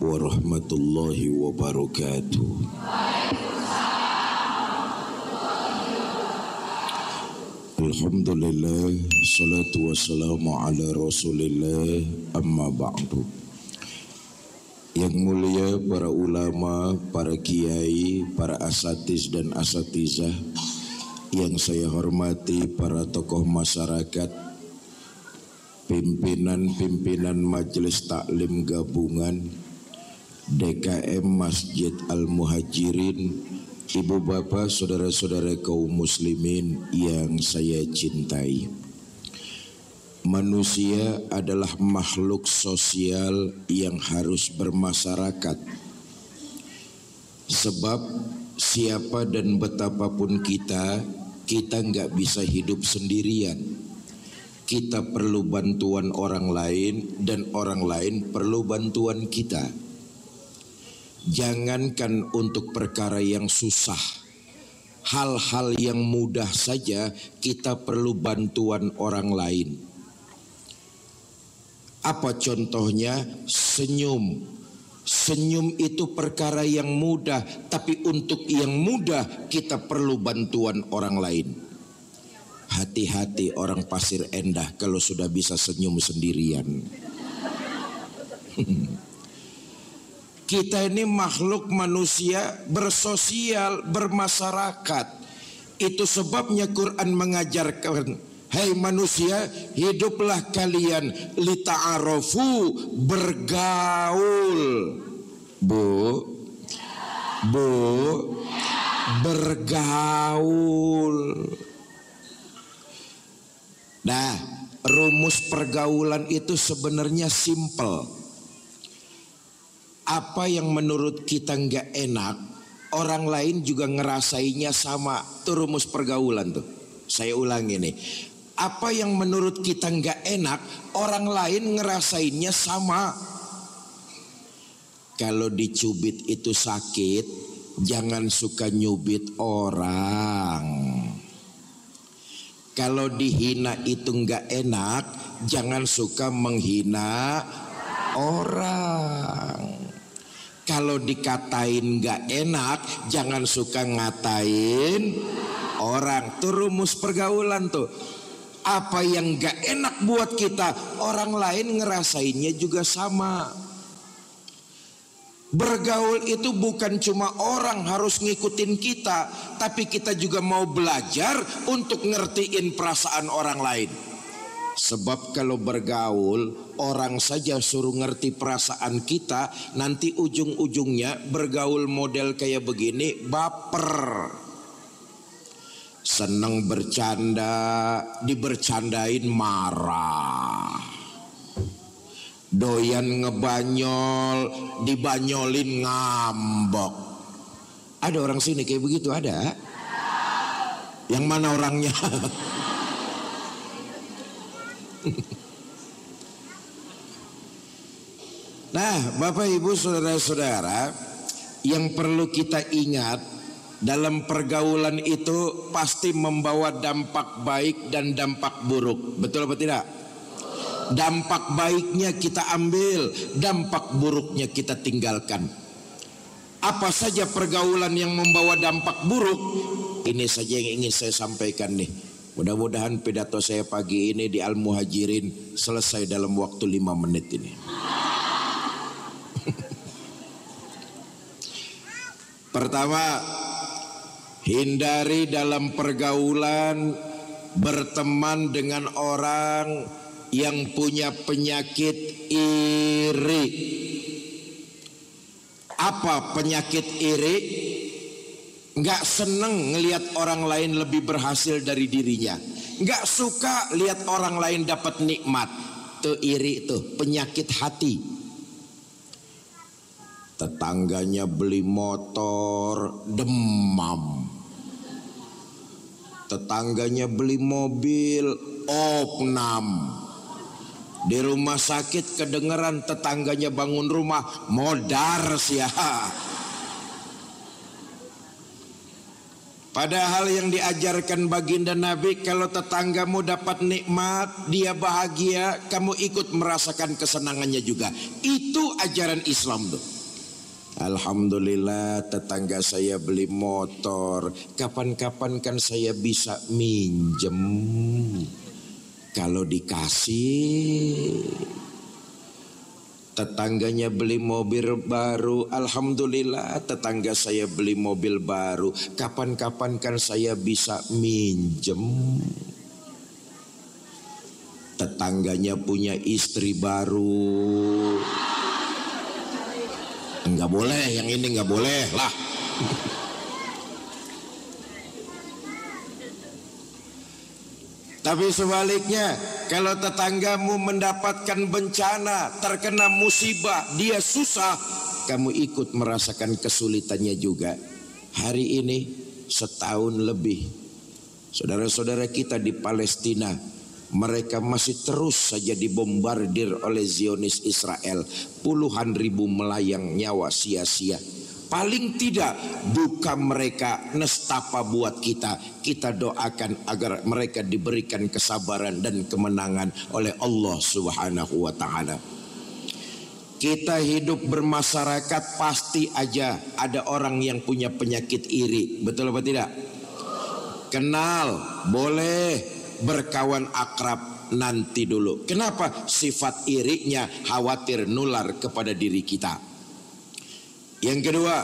warahmatullahi wabarakatuh. Alhamdulillah, salatu wassalamu ala rasulillah, amma ba'du. Yang mulia para ulama, para kiai, para asatiz dan asatizah, yang saya hormati para tokoh masyarakat, pimpinan Majelis Taklim Gabungan, DKM Masjid Al-Muhajirin, ibu bapak, saudara-saudara kaum muslimin yang saya cintai. Manusia adalah makhluk sosial yang harus bermasyarakat. Sebab siapa dan betapapun kita nggak bisa hidup sendirian. Kita perlu bantuan orang lain dan orang lain perlu bantuan kita. Jangankan untuk perkara yang susah, hal-hal yang mudah saja kita perlu bantuan orang lain. Apa contohnya? Senyum. Senyum itu perkara yang mudah, tapi untuk yang mudah kita perlu bantuan orang lain. Hati-hati orang Pasir Endah kalau sudah bisa senyum sendirian. Kita ini makhluk manusia bersosial, bermasyarakat. Itu sebabnya Quran mengajarkan, hai manusia, hiduplah kalian lita'arofu, bergaul. Bergaul. Nah, rumus pergaulan itu sebenarnya simple. Apa yang menurut kita nggak enak, orang lain juga ngerasainnya sama. Itu rumus pergaulan tuh. Saya ulangi nih. Apa yang menurut kita nggak enak, orang lain ngerasainnya sama. Kalau dicubit itu sakit, jangan suka nyubit orang. Kalau dihina itu nggak enak, jangan suka menghina orang. Kalau dikatain gak enak, jangan suka ngatain orang. Itu rumus pergaulan tuh. Apa yang gak enak buat kita, orang lain ngerasainnya juga sama. Bergaul itu bukan cuma orang harus ngikutin kita, tapi kita juga mau belajar untuk ngertiin perasaan orang lain. Sebab kalau bergaul, orang saja suruh ngerti perasaan kita, nanti ujung-ujungnya bergaul model kayak begini, baper. Seneng bercanda, dibercandain marah. Doyan ngebanyol, dibanyolin ngambek. Ada orang sini kayak begitu, ada? Yang mana orangnya? Nah, Bapak Ibu saudara-saudara, yang perlu kita ingat dalam pergaulan itu pasti membawa dampak baik dan dampak buruk. Betul atau tidak? Dampak baiknya kita ambil, dampak buruknya kita tinggalkan. Apa saja pergaulan yang membawa dampak buruk? Ini saja yang ingin saya sampaikan nih. Mudah-mudahan pidato saya pagi ini di Al-Muhajirin selesai dalam waktu 5 menit ini. Pertama, hindari dalam pergaulan berteman dengan orang yang punya penyakit iri. Apa penyakit iri? Nggak seneng ngelihat orang lain lebih berhasil dari dirinya. Nggak suka lihat orang lain dapat nikmat. Tuh iri tuh, penyakit hati. Tetangganya beli motor, demam. Tetangganya beli mobil, opnam. Di rumah sakit kedengeran tetangganya bangun rumah, modar sih ya. Padahal yang diajarkan baginda Nabi, kalau tetanggamu dapat nikmat, dia bahagia, kamu ikut merasakan kesenangannya juga. Itu ajaran Islam tuh. Alhamdulillah tetangga saya beli motor. Kapan-kapan kan saya bisa minjem. Kalau dikasih. Tetangganya beli mobil baru. Alhamdulillah tetangga saya beli mobil baru. Kapan-kapan kan saya bisa minjem. Tetangganya punya istri baru. Enggak boleh, yang ini enggak boleh lah. Tapi sebaliknya, kalau tetanggamu mendapatkan bencana, terkena musibah, dia susah, kamu ikut merasakan kesulitannya juga. Hari ini setahun lebih, saudara-saudara kita di Palestina, mereka masih terus saja dibombardir oleh Zionis Israel. Puluhan ribu melayang nyawa sia-sia. Paling tidak duka mereka nestapa buat kita. Kita doakan agar mereka diberikan kesabaran dan kemenangan oleh Allah Subhanahu wa ta'ala. Kita hidup bermasyarakat, pasti aja ada orang yang punya penyakit iri. Betul apa tidak? Kenal, boleh, berkawan akrab nanti dulu. Kenapa? Sifat irinya khawatir nular kepada diri kita. Yang kedua,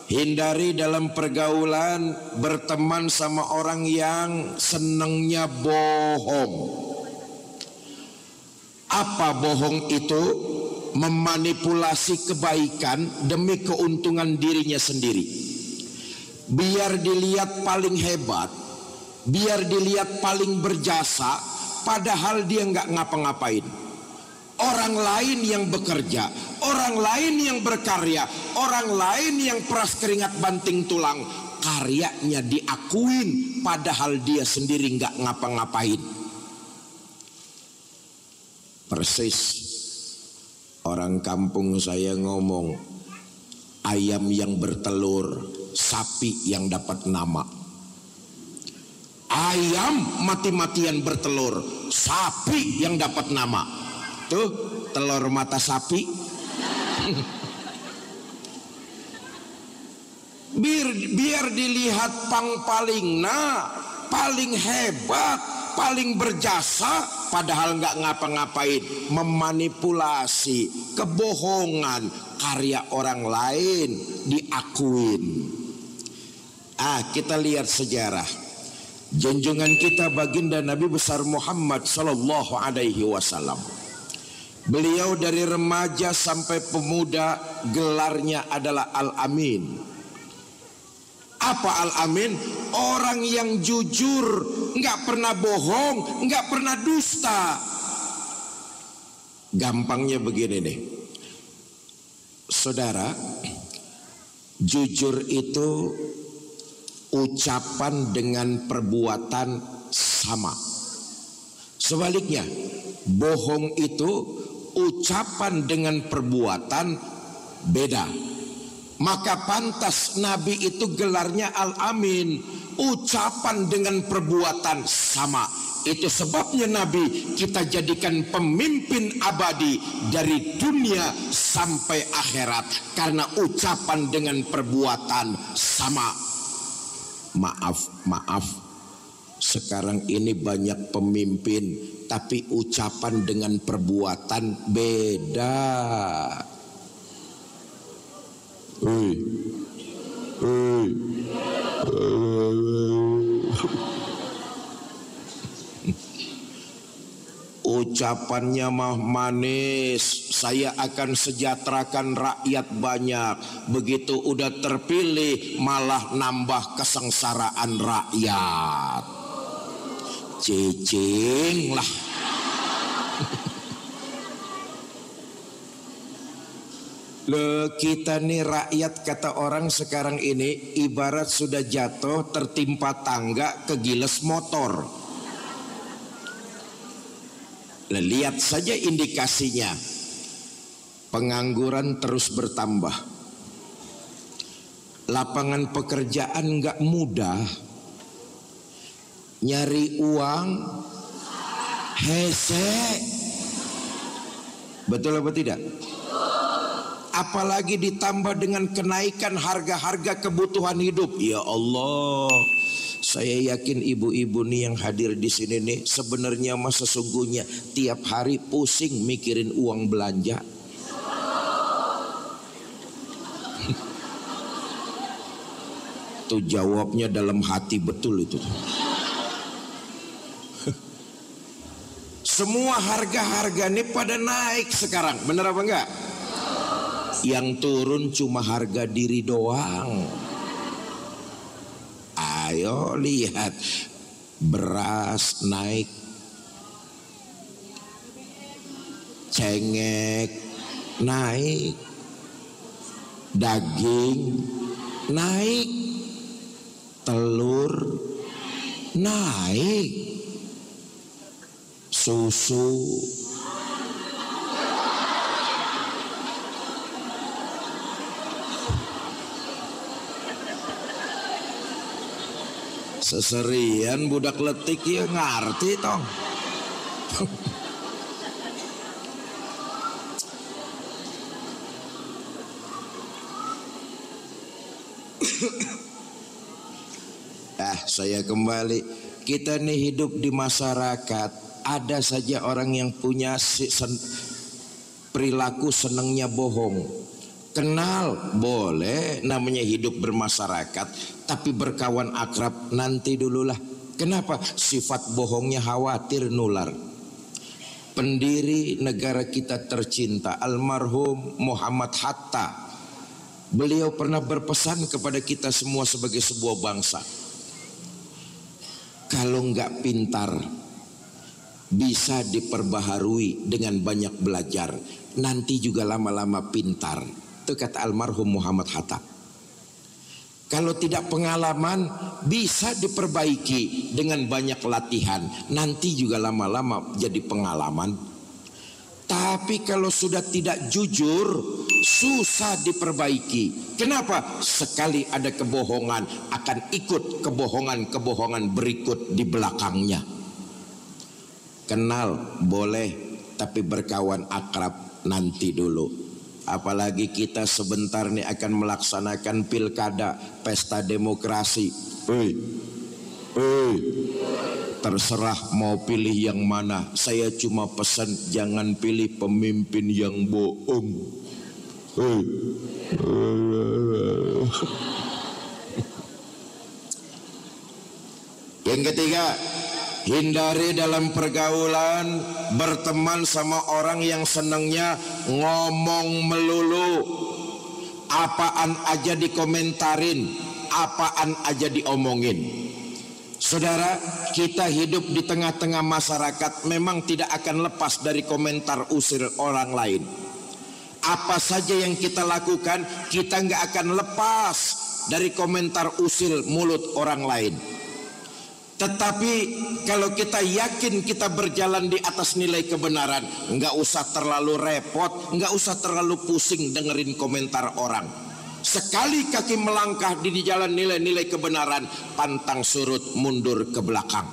hindari dalam pergaulan berteman sama orang yang senangnya bohong. Apa bohong itu? Memanipulasi kebaikan demi keuntungan dirinya sendiri. Biar dilihat paling hebat, biar dilihat paling berjasa, padahal dia nggak ngapa-ngapain. Orang lain yang bekerja, orang lain yang berkarya, orang lain yang peras keringat banting tulang, karyanya diakuin, padahal dia sendiri nggak ngapa-ngapain. Persis orang kampung saya ngomong, ayam yang bertelur, sapi yang dapat nama. Ayam mati-matian bertelur, sapi yang dapat nama. Tuh, telur mata sapi. Biar dilihat paling paling hebat, paling berjasa, padahal nggak ngapa-ngapain. Memanipulasi, kebohongan, karya orang lain diakuin. Kita lihat sejarah. Junjungan kita baginda Nabi besar Muhammad sallallahu alaihi wasallam. Beliau dari remaja sampai pemuda gelarnya adalah Al-Amin. Apa Al-Amin? Orang yang jujur, nggak pernah bohong, nggak pernah dusta. Gampangnya begini nih, saudara, jujur itu ucapan dengan perbuatan sama. Sebaliknya, bohong itu ucapan dengan perbuatan beda. Maka pantas Nabi itu gelarnya Al-Amin, ucapan dengan perbuatan sama. Itu sebabnya Nabi kita jadikan pemimpin abadi dari dunia sampai akhirat, karena ucapan dengan perbuatan sama. Maaf, sekarang ini banyak pemimpin tapi ucapan dengan perbuatan beda. Ucapannya mah manis, saya akan sejahterakan rakyat banyak. Begitu udah terpilih malah nambah kesengsaraan rakyat. Cicing lah. Loh, kita nih rakyat, kata orang sekarang ini ibarat sudah jatuh tertimpa tangga kegiles motor. Lihat saja indikasinya, pengangguran terus bertambah, lapangan pekerjaan nggak mudah, nyari uang hese, betul apa tidak? apalagi ditambah dengan kenaikan harga-harga kebutuhan hidup. Ya Allah, saya yakin ibu-ibu nih yang hadir di sini nih sebenarnya mah sesungguhnya tiap hari pusing mikirin uang belanja. Tuh jawabnya dalam hati betul itu. Semua harga-harga ini pada naik sekarang, bener apa enggak? Yang turun cuma harga diri doang. Ayo lihat, beras naik, cengek naik, daging naik, telur naik, susu seserian budak letik ya ngerti tong. Saya kembali, kita nih hidup di masyarakat, ada saja orang yang punya perilaku senangnya bohong. Kenal boleh, namanya hidup bermasyarakat, tapi berkawan akrab nanti dululah. Kenapa? Sifat bohongnya khawatir nular. Pendiri negara kita tercinta almarhum Muhammad Hatta, beliau pernah berpesan kepada kita semua sebagai sebuah bangsa, kalau nggak pintar bisa diperbaharui dengan banyak belajar, nanti juga lama-lama pintar. Itu kata almarhum Muhammad Hatta. Kalau tidak pengalaman bisa diperbaiki dengan banyak latihan, nanti juga lama-lama jadi pengalaman. Tapi kalau sudah tidak jujur, susah diperbaiki. Kenapa? Sekali ada kebohongan, akan ikut kebohongan-kebohongan berikut di belakangnya. Kenal boleh, tapi berkawan akrab nanti dulu. Apalagi kita sebentar nih akan melaksanakan pilkada, pesta demokrasi. Terserah mau pilih yang mana. Saya cuma pesan jangan pilih pemimpin yang bohong. Yang ketiga, hindari dalam pergaulan berteman sama orang yang senangnya ngomong melulu. Apaan aja dikomentarin, apaan aja diomongin. Saudara, kita hidup di tengah-tengah masyarakat memang tidak akan lepas dari komentar usir orang lain. Apa saja yang kita lakukan, kita nggak akan lepas dari komentar usil mulut orang lain. Tetapi kalau kita yakin kita berjalan di atas nilai kebenaran, nggak usah terlalu repot, nggak usah terlalu pusing dengerin komentar orang. Sekali kaki melangkah di jalan nilai-nilai kebenaran, pantang surut mundur ke belakang.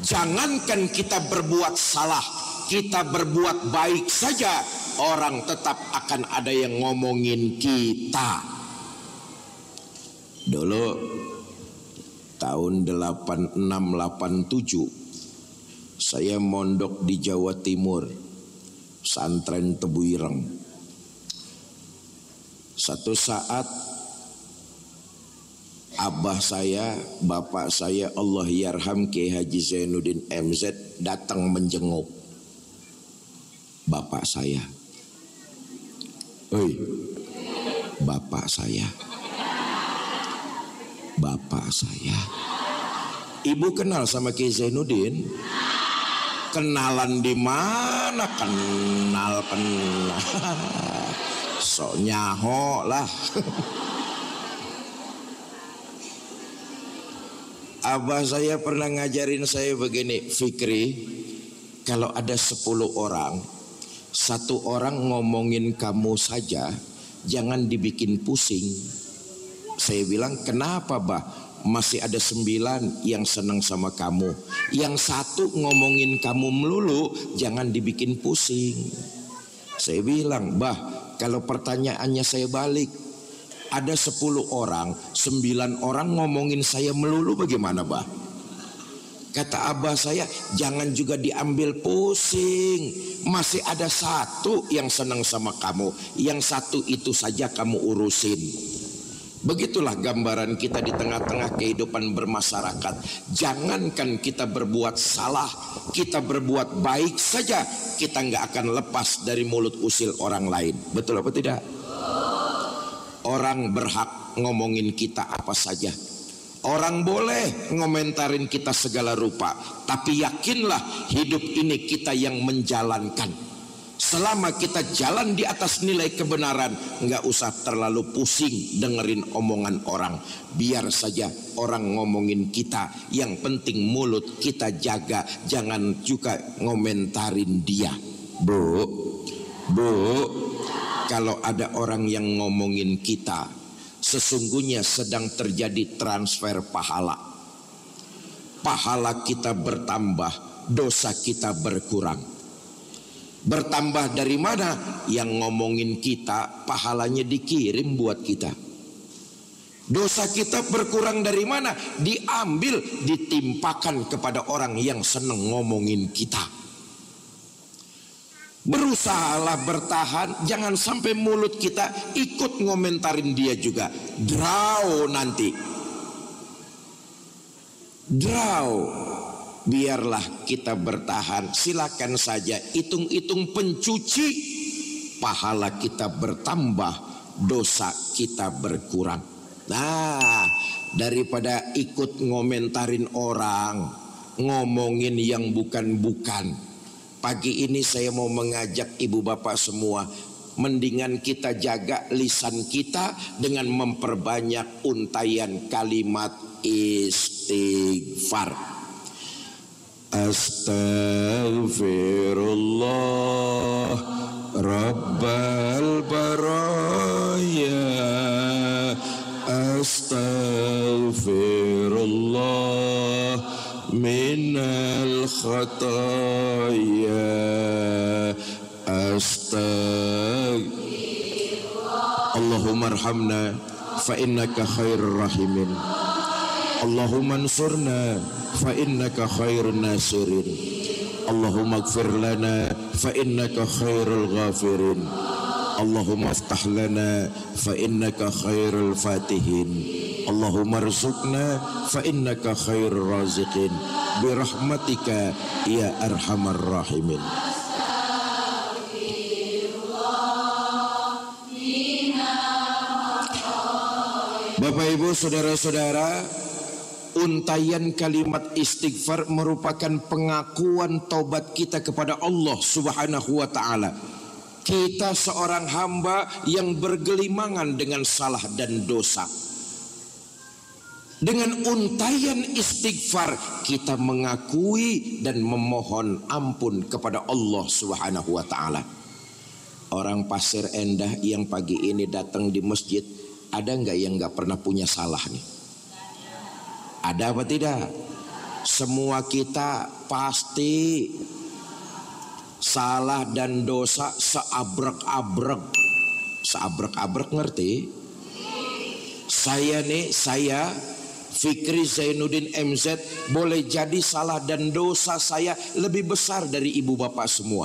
Jangankan kita berbuat salah, kita berbuat baik saja, orang tetap akan ada yang ngomongin kita. Dulu tahun 86-87 saya mondok di Jawa Timur, pesantren Tebu Ireng. Satu saat abah saya, bapak saya Allah yarham Kiai Haji Zainuddin MZ datang menjenguk bapak saya. Bapak saya. Ibu kenal sama Kiai Zainuddin? Kenalan di mana? Kenal. Sok nyaho lah. Abah saya pernah ngajarin saya begini, Fikri, kalau ada 10 orang, 1 orang ngomongin kamu saja, jangan dibikin pusing. Saya bilang, kenapa bah? Masih ada 9 yang senang sama kamu. Yang 1 ngomongin kamu melulu, jangan dibikin pusing. Saya bilang, bah, Kalau pertanyaannya saya balik, ada 10 orang, 9 orang ngomongin saya melulu, bagaimana bah? Kata abah saya, jangan juga diambil pusing. Masih ada satu yang senang sama kamu, yang satu itu saja kamu urusin. Begitulah gambaran kita di tengah-tengah kehidupan bermasyarakat. Jangankan kita berbuat salah, kita berbuat baik saja, kita nggak akan lepas dari mulut usil orang lain. Betul apa tidak? Orang berhak ngomongin kita apa saja. Orang boleh ngomentarin kita segala rupa, tapi yakinlah hidup ini kita yang menjalankan. Selama kita jalan di atas nilai kebenaran, nggak usah terlalu pusing dengerin omongan orang. Biar saja orang ngomongin kita, yang penting mulut kita jaga, jangan juga ngomentarin dia. Bu, kalau ada orang yang ngomongin kita, sesungguhnya sedang terjadi transfer pahala. Pahala kita bertambah, dosa kita berkurang. Bertambah dari mana? Yang ngomongin kita, pahalanya dikirim buat kita. Dosa kita berkurang dari mana? Diambil, ditimpakan kepada orang yang seneng ngomongin kita. Berusahalah bertahan, jangan sampai mulut kita ikut ngomentarin dia juga. Draw nanti. Draw. Biarlah kita bertahan. Silakan saja hitung-hitung pencuci. Pahala kita bertambah, dosa kita berkurang. Nah, daripada ikut ngomentarin orang, ngomongin yang bukan-bukan, pagi ini saya mau mengajak ibu bapak semua, mendingan kita jaga lisan kita dengan memperbanyak untayan kalimat istighfar. Astaghfirullah Rabbal baraya, astaghfirullah minal khataya, Allahumma arhamna fa innaka khairur rahimin, Allahumma ansurna fa innaka khairun nasirin, Allahumma ighfir lana fa innaka khairul ghafirin, Allahumma aftah lana fa innaka khairul fatihin, Allahumma rzuqna fa innaka khairur raziqin, birahmatika ya arhamar rahimin. Bapak Ibu saudara-saudara, untayan kalimat istighfar merupakan pengakuan taubat kita kepada Allah Subhanahu wa ta'ala. Kita seorang hamba yang bergelimangan dengan salah dan dosa. Dengan untayan istighfar kita mengakui dan memohon ampun kepada Allah Subhanahu wa ta'ala. Orang Pasir Endah yang pagi ini datang di masjid, ada nggak yang nggak pernah punya salah nih? Ada apa tidak? Semua kita pasti salah dan dosa seabrek-abrek. Seabrek-abrek ngerti? Saya Fikri Zainuddin MZ, boleh jadi salah dan dosa saya lebih besar dari ibu bapak semua.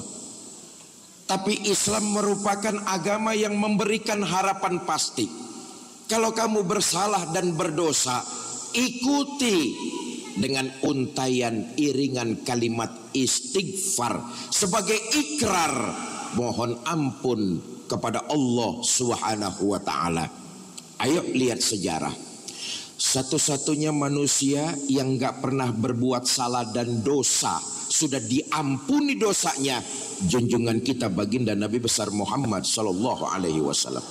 Tapi Islam merupakan agama yang memberikan harapan pasti. Kalau kamu bersalah dan berdosa, ikuti dengan untayan iringan kalimat istighfar sebagai ikrar mohon ampun kepada Allah Subhanahu wa ta'ala. Ayo lihat sejarah. Satu-satunya manusia yang gak pernah berbuat salah dan dosa, sudah diampuni dosanya, junjungan kita baginda Nabi besar Muhammad sallallahu alaihi wasallam.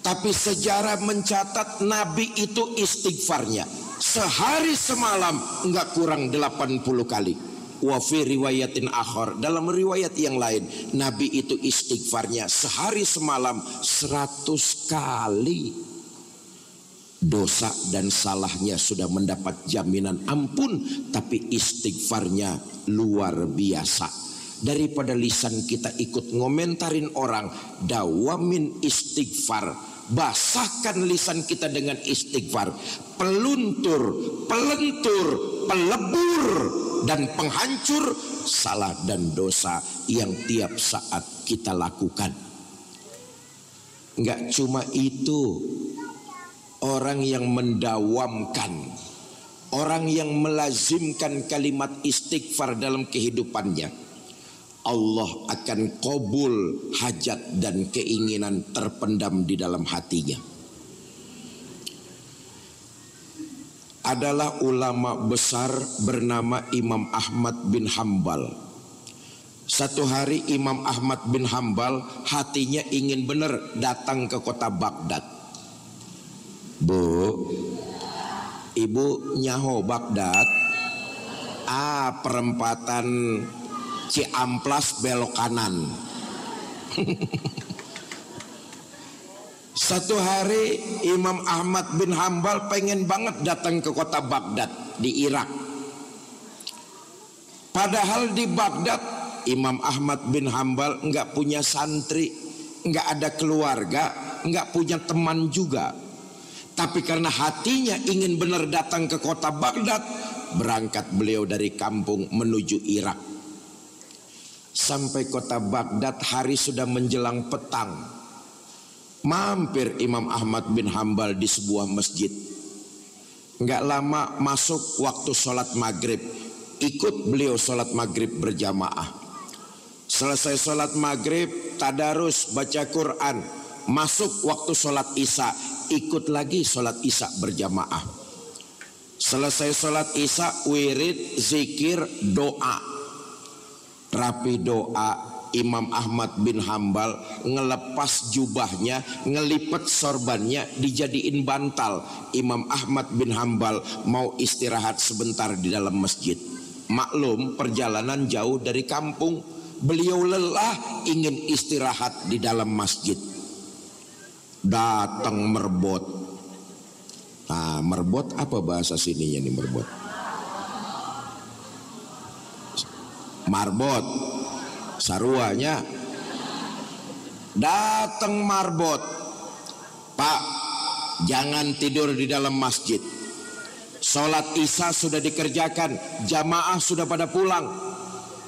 Tapi sejarah mencatat Nabi itu istighfarnya sehari semalam enggak kurang 80 kali. Wa fi riwayatin akhar, dalam riwayat yang lain, Nabi itu istighfarnya sehari semalam 100 kali. Dosa dan salahnya sudah mendapat jaminan ampun, tapi istighfarnya luar biasa. daripada lisan kita ikut ngomentarin orang. Dawamin istighfar, basahkan lisan kita dengan istighfar. Peluntur, pelentur, pelebur dan penghancur salah dan dosa yang tiap saat kita lakukan. Enggak cuma itu, orang yang mendawamkan, orang yang melazimkan kalimat istighfar dalam kehidupannya, Allah akan kabul hajat dan keinginan terpendam di dalam hatinya. Adalah ulama besar bernama Imam Ahmad bin Hambal. Satu hari Imam Ahmad bin Hambal hatinya ingin benar datang ke kota Baghdad. Bu, ibu nyaho Baghdad? Perempatan Ciamplas belok kanan. Satu hari Imam Ahmad bin Hambal pengen banget datang ke kota Baghdad di Irak. Padahal di Baghdad Imam Ahmad bin Hambal enggak punya santri, enggak ada keluarga, enggak punya teman juga. Tapi karena hatinya ingin benar datang ke kota Baghdad, berangkat beliau dari kampung menuju Irak. Sampai kota Baghdad hari sudah menjelang petang. Mampir Imam Ahmad bin Hambal di sebuah masjid. Enggak lama masuk waktu sholat maghrib. Ikut beliau sholat maghrib berjamaah. Selesai sholat maghrib, tadarus baca Quran. Masuk waktu sholat isya, ikut lagi sholat isya berjamaah. Selesai sholat isya, wirid, zikir, doa. Rapi doa, Imam Ahmad bin Hambal ngelepas jubahnya, ngelipet sorbannya, dijadiin bantal. Imam Ahmad bin Hambal mau istirahat sebentar di dalam masjid. Maklum perjalanan jauh dari kampung, beliau lelah ingin istirahat di dalam masjid. Datang merbot. Nah, merbot apa bahasa sininya nih merbot? Marbot. Saruanya. Datang marbot. Pak, jangan tidur di dalam masjid. Sholat isya sudah dikerjakan, jamaah sudah pada pulang.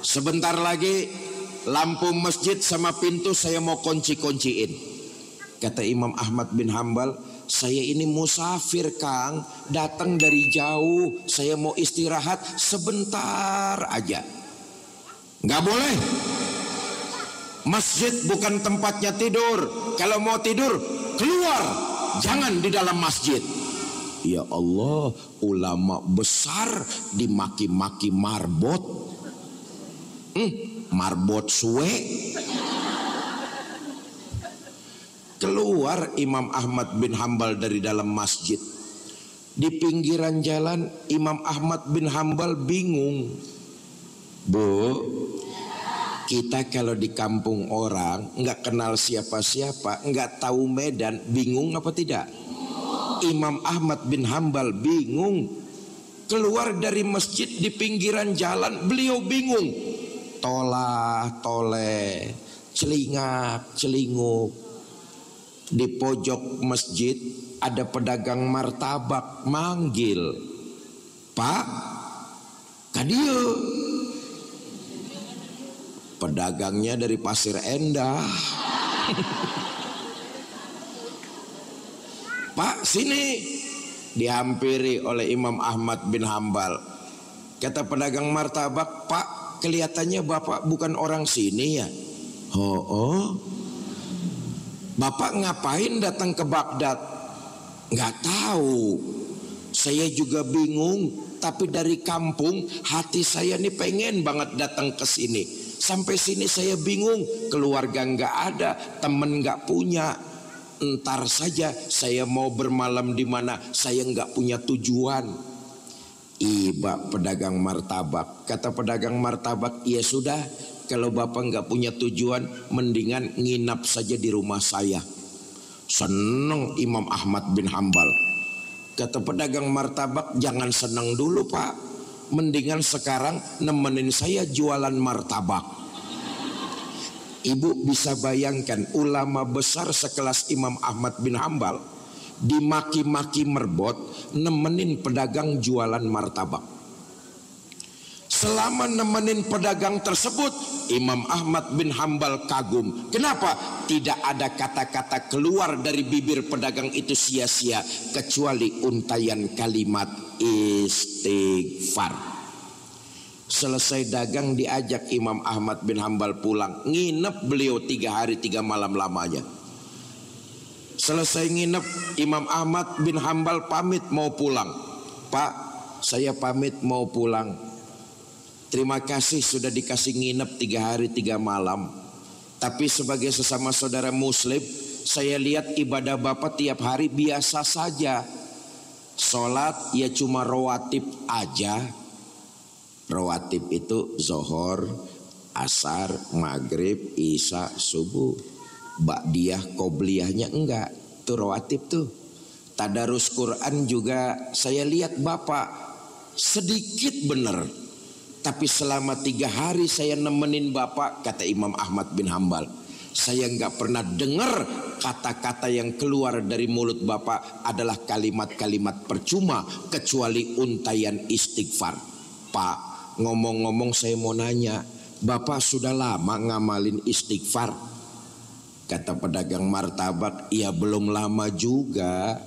Sebentar lagi lampu masjid sama pintu saya mau kunci-kunciin. Kata Imam Ahmad bin Hambal, saya ini musafir Kang, datang dari jauh, saya mau istirahat sebentar aja. Nggak boleh. Masjid bukan tempatnya tidur. Kalau mau tidur, keluar, jangan di dalam masjid. Ya Allah, ulama besar dimaki-maki marbot. Marbot suwe. Keluar Imam Ahmad bin Hambal dari dalam masjid. Di pinggiran jalan Imam Ahmad bin Hambal bingung. Bu, kita kalau di kampung orang nggak kenal siapa-siapa, nggak tahu medan, bingung apa tidak? Imam Ahmad bin Hambal bingung. Keluar dari masjid di pinggiran jalan, beliau bingung. Tolah toleh, celingak celinguk. Di pojok masjid ada pedagang martabak manggil, Pak, kadieu. Pedagangnya dari Pasir Endah. Pak, sini. Dihampiri oleh Imam Ahmad bin Hambal. Kata pedagang martabak, Pak, kelihatannya Bapak bukan orang sini ya? Oh. Bapak ngapain datang ke Baghdad? Nggak tahu. Saya juga bingung. Tapi dari kampung hati saya nih pengen banget datang ke sini. Sampai sini saya bingung. Keluarga nggak ada, temen nggak punya. Entar saja saya mau bermalam di mana, saya nggak punya tujuan. Iba pedagang martabak. Kata pedagang martabak, ya sudah, kalau Bapak nggak punya tujuan, mendingan nginap saja di rumah saya. Seneng Imam Ahmad bin Hambal. Kata pedagang martabak, jangan seneng dulu Pak, mendingan sekarang nemenin saya jualan martabak. Ibu bisa bayangkan ulama besar sekelas Imam Ahmad bin Hambal dimaki-maki merbot nemenin pedagang jualan martabak. Selama nemenin pedagang tersebut, Imam Ahmad bin Hambal kagum. Kenapa? Tidak ada kata-kata keluar dari bibir pedagang itu sia-sia kecuali untayan kalimat istighfar. Selesai dagang diajak Imam Ahmad bin Hambal pulang. Nginep beliau 3 hari 3 malam lamanya. Selesai nginep, Imam Ahmad bin Hambal pamit mau pulang. Pak, saya pamit mau pulang. Terima kasih sudah dikasih nginep 3 hari 3 malam. Tapi sebagai sesama saudara muslim, saya lihat ibadah Bapak tiap hari biasa saja. Sholat ya cuma rawatib aja. Rawatib itu zohor, asar, maghrib, isya, subuh. Ba'diyah, qobliyahnya enggak. Itu rawatib tuh. Tadarus Quran juga saya lihat Bapak sedikit bener. Tapi selama 3 hari saya nemenin Bapak, kata Imam Ahmad bin Hambal, saya enggak pernah dengar kata-kata yang keluar dari mulut Bapak adalah kalimat-kalimat percuma kecuali untayan istighfar. Pak, ngomong-ngomong saya mau nanya, Bapak sudah lama ngamalin istighfar? Kata pedagang martabak, ya belum lama juga,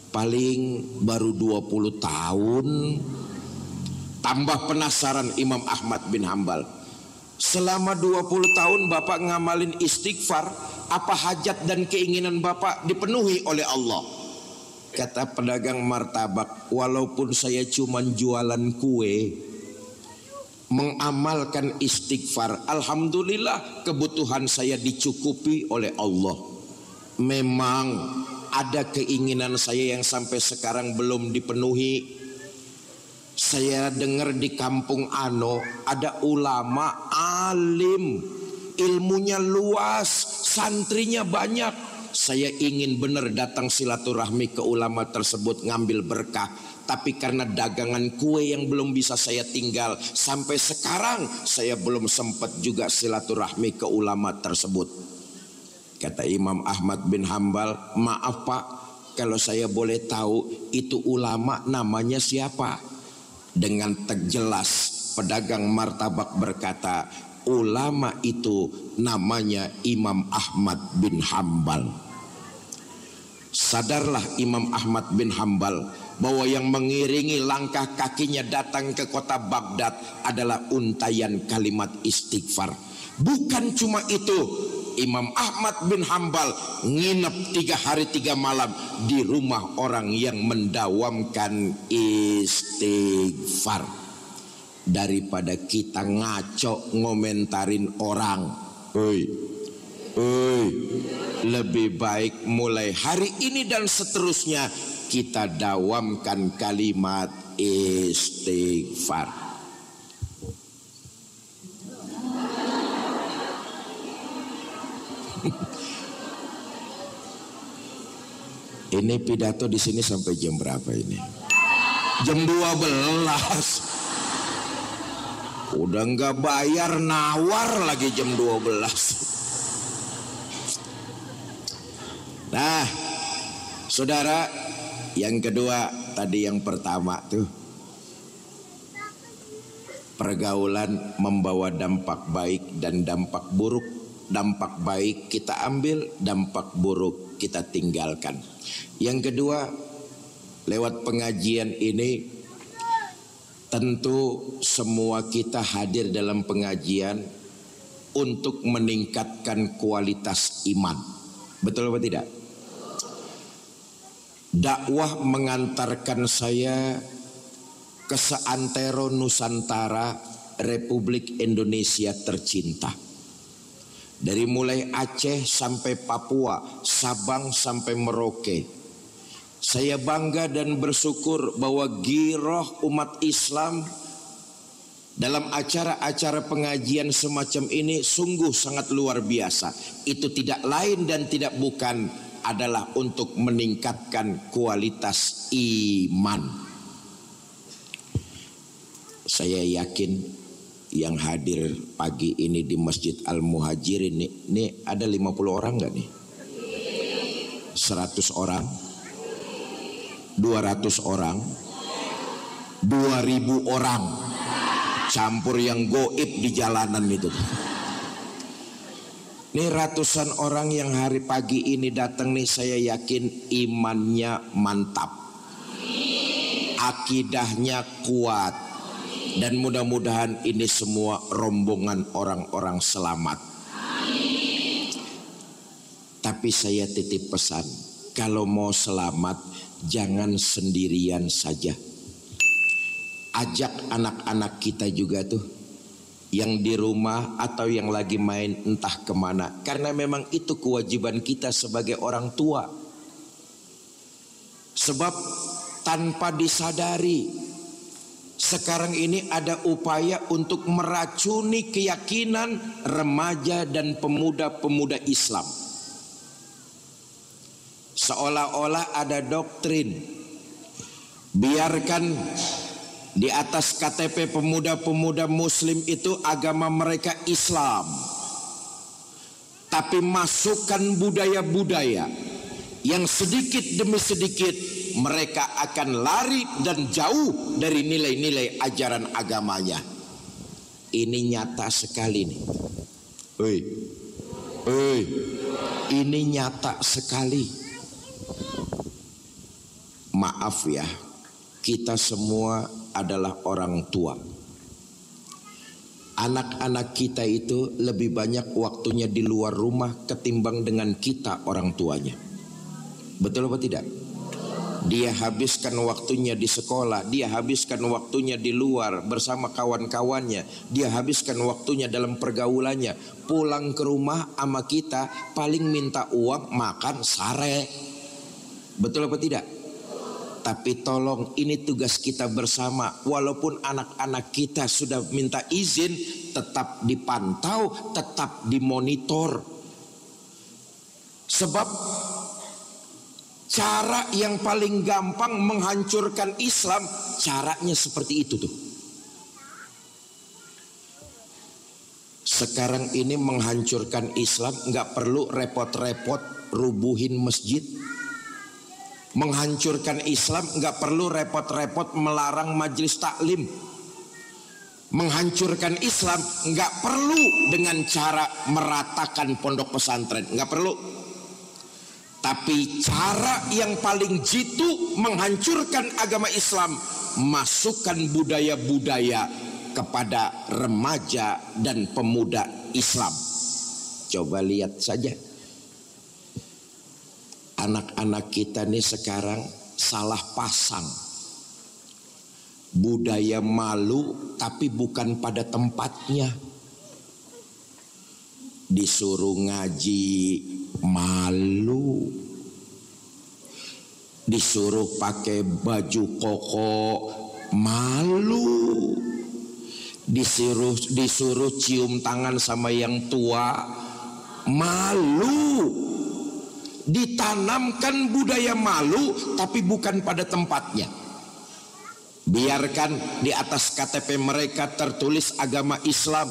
paling baru 20 tahun. Tambah penasaran Imam Ahmad bin Hambal, selama 20 tahun Bapak ngamalin istighfar, apa hajat dan keinginan Bapak dipenuhi oleh Allah? Kata pedagang martabak, walaupun saya cuma jualan kue, mengamalkan istighfar, alhamdulillah kebutuhan saya dicukupi oleh Allah. Memang ada keinginan saya yang sampai sekarang belum dipenuhi. Saya dengar di kampung Ano ada ulama alim, ilmunya luas, santrinya banyak. Saya ingin benar datang silaturahmi ke ulama tersebut ngambil berkah. Tapi karena dagangan kue yang belum bisa saya tinggal, sampai sekarang saya belum sempat juga silaturahmi ke ulama tersebut. Kata Imam Ahmad bin Hambal, maaf Pak, kalau saya boleh tahu itu ulama namanya siapa? Dengan tegas pedagang martabak berkata, ulama itu namanya Imam Ahmad bin Hambal. Sadarlah Imam Ahmad bin Hambal bahwa yang mengiringi langkah kakinya datang ke kota Baghdad adalah untayan kalimat istighfar. Bukan cuma itu, Imam Ahmad bin Hambal nginep 3 hari 3 malam di rumah orang yang mendawamkan istighfar. Daripada kita ngaco ngomentarin orang, lebih baik mulai hari ini dan seterusnya kita dawamkan kalimat istighfar. Ini pidato di sini sampai jam berapa ini? Jam 12. Udah nggak bayar nawar lagi jam 12. Nah, saudara, yang kedua tadi yang pertama tuh, pergaulan membawa dampak baik dan dampak buruk. Dampak baik kita ambil, dampak buruk kita tinggalkan. Yang kedua, lewat pengajian ini tentu semua kita hadir dalam pengajian untuk meningkatkan kualitas iman. Betul apa tidak? Dakwah mengantarkan saya ke seantero Nusantara, Republik Indonesia tercinta. Dari mulai Aceh sampai Papua, Sabang sampai Merauke. Saya bangga dan bersyukur bahwa giroh umat Islam dalam acara-acara pengajian semacam ini sungguh sangat luar biasa. Itu tidak lain dan tidak bukan adalah untuk meningkatkan kualitas iman. Saya yakin yang hadir pagi ini di Masjid Al-Muhajirin ini ada 50 orang nggak nih? 100 orang? 200 orang? 2000 orang? Campur yang goib di jalanan itu. Ini ratusan orang yang hari pagi ini datang nih, saya yakin imannya mantap, akidahnya kuat, dan mudah-mudahan ini semua rombongan orang-orang selamat. Tapi saya titip pesan, kalau mau selamat jangan sendirian saja. Ajak anak-anak kita juga tuh, yang di rumah atau yang lagi main entah kemana. Karena memang itu kewajiban kita sebagai orang tua. Sebab tanpa disadari, sekarang ini ada upaya untuk meracuni keyakinan remaja dan pemuda-pemuda Islam. Seolah-olah ada doktrin, biarkan di atas KTP pemuda-pemuda Muslim itu agama mereka Islam, tapi masukkan budaya-budaya yang sedikit demi sedikit mereka akan lari dan jauh dari nilai-nilai ajaran agamanya. Ini nyata sekali nih. Ini nyata sekali. Maaf ya, kita semua adalah orang tua. Anak-anak kita itu lebih banyak waktunya di luar rumah ketimbang dengan kita orang tuanya. Betul apa tidak? Dia habiskan waktunya di sekolah, dia habiskan waktunya di luar bersama kawan-kawannya, dia habiskan waktunya dalam pergaulannya. Pulang ke rumah sama kita paling minta uang makan sare. Betul apa tidak? Tapi tolong, ini tugas kita bersama. Walaupun anak-anak kita sudah minta izin, tetap dipantau, tetap dimonitor. Sebab cara yang paling gampang menghancurkan Islam, caranya seperti itu tuh. Sekarang ini menghancurkan Islam nggak perlu repot-repot rubuhin masjid. Menghancurkan Islam nggak perlu repot-repot melarang majelis taklim. Menghancurkan Islam nggak perlu dengan cara meratakan pondok pesantren, nggak perlu. Tapi cara yang paling jitu menghancurkan agama Islam, masukkan budaya-budaya kepada remaja dan pemuda Islam. Coba lihat saja. Anak-anak kita nih sekarang salah pasang. Budaya malu tapi bukan pada tempatnya. Disuruh ngaji malu, disuruh pakai baju koko malu, disuruh cium tangan sama yang tua malu. Ditanamkan budaya malu tapi bukan pada tempatnya. Biarkan di atas KTP mereka tertulis agama Islam,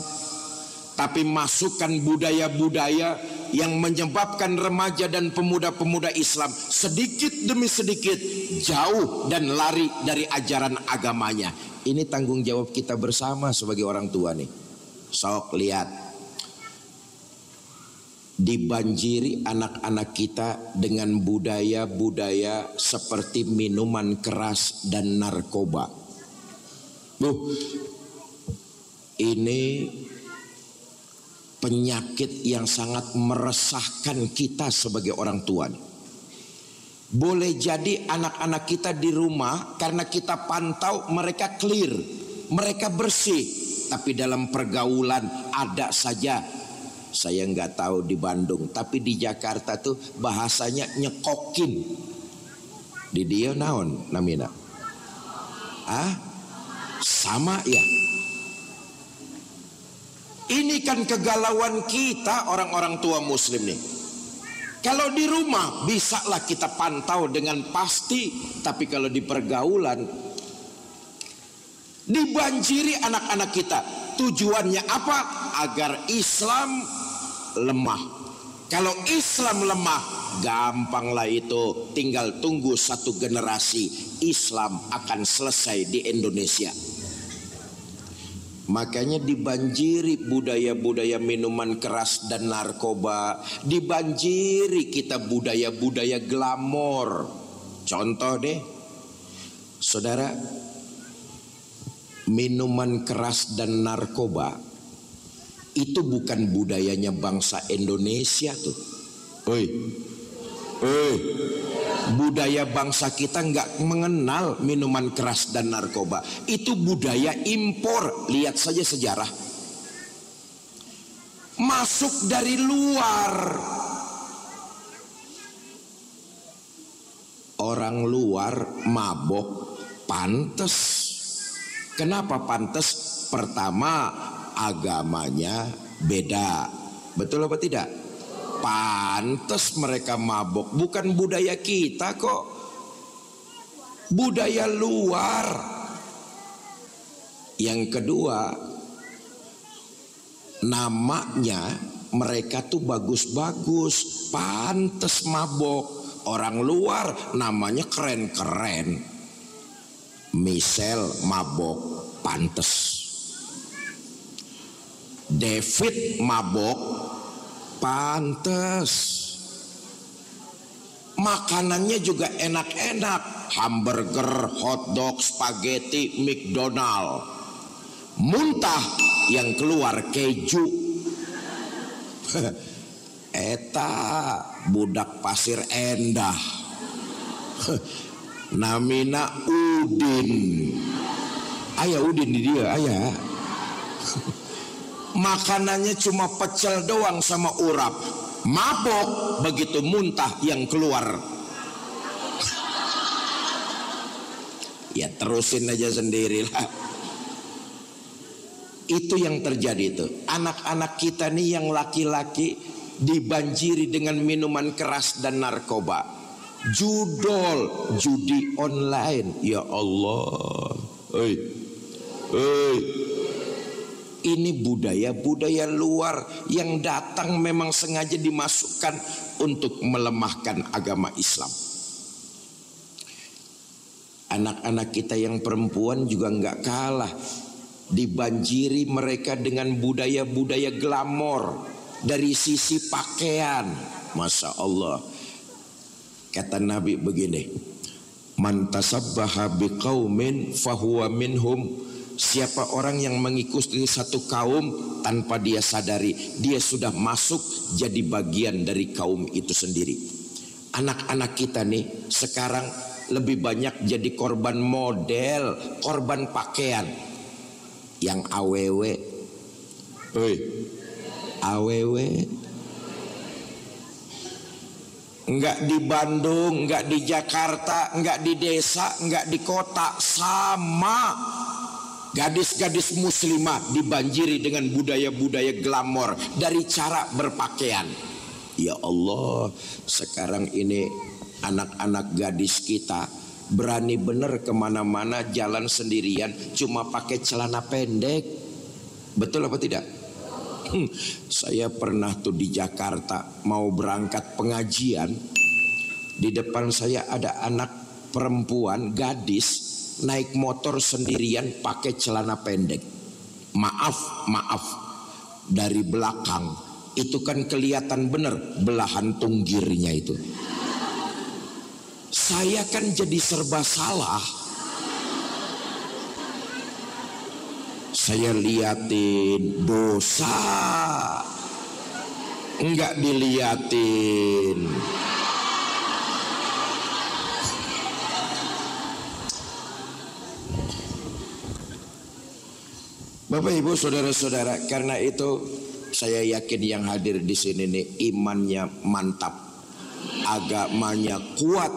tapi masukkan budaya-budaya yang menyebabkan remaja dan pemuda-pemuda Islam sedikit demi sedikit jauh dan lari dari ajaran agamanya. Ini tanggung jawab kita bersama sebagai orang tua nih. Sok lihat, dibanjiri anak-anak kita dengan budaya-budaya seperti minuman keras dan narkoba. Ini penyakit yang sangat meresahkan kita sebagai orang tua. Boleh jadi anak-anak kita di rumah karena kita pantau mereka clear, mereka bersih, tapi dalam pergaulan ada saja. Saya nggak tahu di Bandung, tapi di Jakarta tuh bahasanya nyekokin. Di dia naon namina? Sama ya. Ini kan kegalauan kita orang-orang tua Muslim nih. Kalau di rumah bisalah kita pantau dengan pasti, tapi kalau di pergaulan dibanjiri anak-anak kita tujuannya apa? Agar Islam lemah. Kalau Islam lemah, gampanglah itu, tinggal tunggu satu generasi Islam akan selesai di Indonesia. Makanya dibanjiri budaya-budaya minuman keras dan narkoba, dibanjiri kita budaya-budaya glamor. Contoh deh, saudara, minuman keras dan narkoba itu bukan budayanya bangsa Indonesia tuh. Budaya bangsa kita nggak mengenal minuman keras dan narkoba. Itu budaya impor. Lihat saja sejarah. Masuk dari luar. Orang luar mabok pantes. Kenapa pantes? Pertama, agamanya beda. Betul apa tidak? Pantes mereka mabok. Bukan budaya kita kok, budaya luar. Yang kedua, namanya mereka tuh bagus-bagus, pantes mabok. Orang luar namanya keren-keren. Michelle mabok, pantes. David mabok, pantes. Makanannya juga enak-enak. Hamburger, hotdog, spaghetti, McDonald. Muntah yang keluar keju. Eta budak Pasir Endah. Namina Udin. Ayah Udin di dia, ayah. Makanannya cuma pecel doang sama urap. Mabok, begitu muntah yang keluar. Ya terusin aja sendirilah. Itu yang terjadi itu. Anak-anak kita nih yang laki-laki dibanjiri dengan minuman keras dan narkoba. Judol, judi online. Ya Allah. Ini budaya-budaya luar yang datang memang sengaja dimasukkan untuk melemahkan agama Islam. Anak-anak kita yang perempuan juga nggak kalah. Dibanjiri mereka dengan budaya-budaya glamor. Dari sisi pakaian, Masya Allah. Kata Nabi begini, man tasabbaha biqaumin fahuwa minhum. Siapa orang yang mengikuti satu kaum tanpa dia sadari, dia sudah masuk jadi bagian dari kaum itu sendiri. Anak-anak kita nih sekarang lebih banyak jadi korban model, korban pakaian. Yang AWW, AWW, enggak di Bandung, enggak di Jakarta, enggak di desa, enggak di kota, sama. Gadis-gadis muslimah dibanjiri dengan budaya-budaya glamor dari cara berpakaian. Ya Allah, sekarang ini anak-anak gadis kita berani bener kemana-mana jalan sendirian cuma pakai celana pendek. Betul apa tidak? Saya pernah tuh di Jakarta mau berangkat pengajian. Di depan saya ada anak perempuan gadis naik motor sendirian pakai celana pendek. Maaf, dari belakang itu kan kelihatan bener belahan tunggirnya itu. Saya kan jadi serba salah. Saya liatin dosa, enggak diliatin. Bapak Ibu saudara-saudara, karena itu saya yakin yang hadir di sini nih imannya mantap, agamanya kuat,